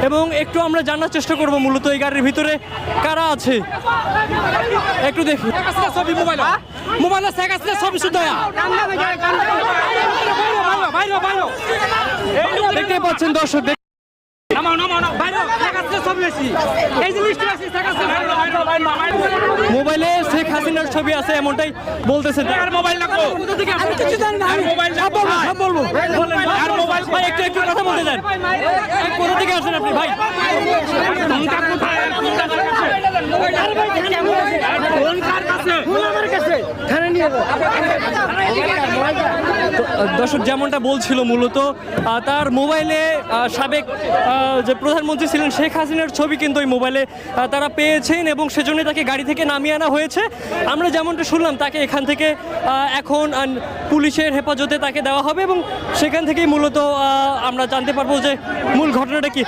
এবং একটু আমরা জানার চেষ্টা করব মূলত এই গাড়ির ভিতরে কারা আছে একটু দেখি। ছবি মোবাইলে ছবি শুধু দেখতে পাচ্ছেন দর্শক, মোবাইলে শেখ হাসিনার ছবি আছে এমনটাই বলতেছেন। ভাই একটু একটু কথা বলতে দেন, কোথা থেকে আসছেন আপনি ভাই? দর্শক যেমনটা বলছিল মূলত তার মোবাইলে সাবেক যে প্রধানমন্ত্রী ছিলেন শেখ হাসিনার ছবি কিন্তু ওই মোবাইলে তারা পেয়েছেন এবং সেজন্য তাকে গাড়ি থেকে নামিয়ে আনা হয়েছে। আমরা যেমনটা শুনলাম তাকে এখান থেকে এখন পুলিশের হেফাজতে তাকে দেওয়া হবে এবং সেখান থেকেই মূলত আমরা জানতে পারবো যে মূল ঘটনাটা কি।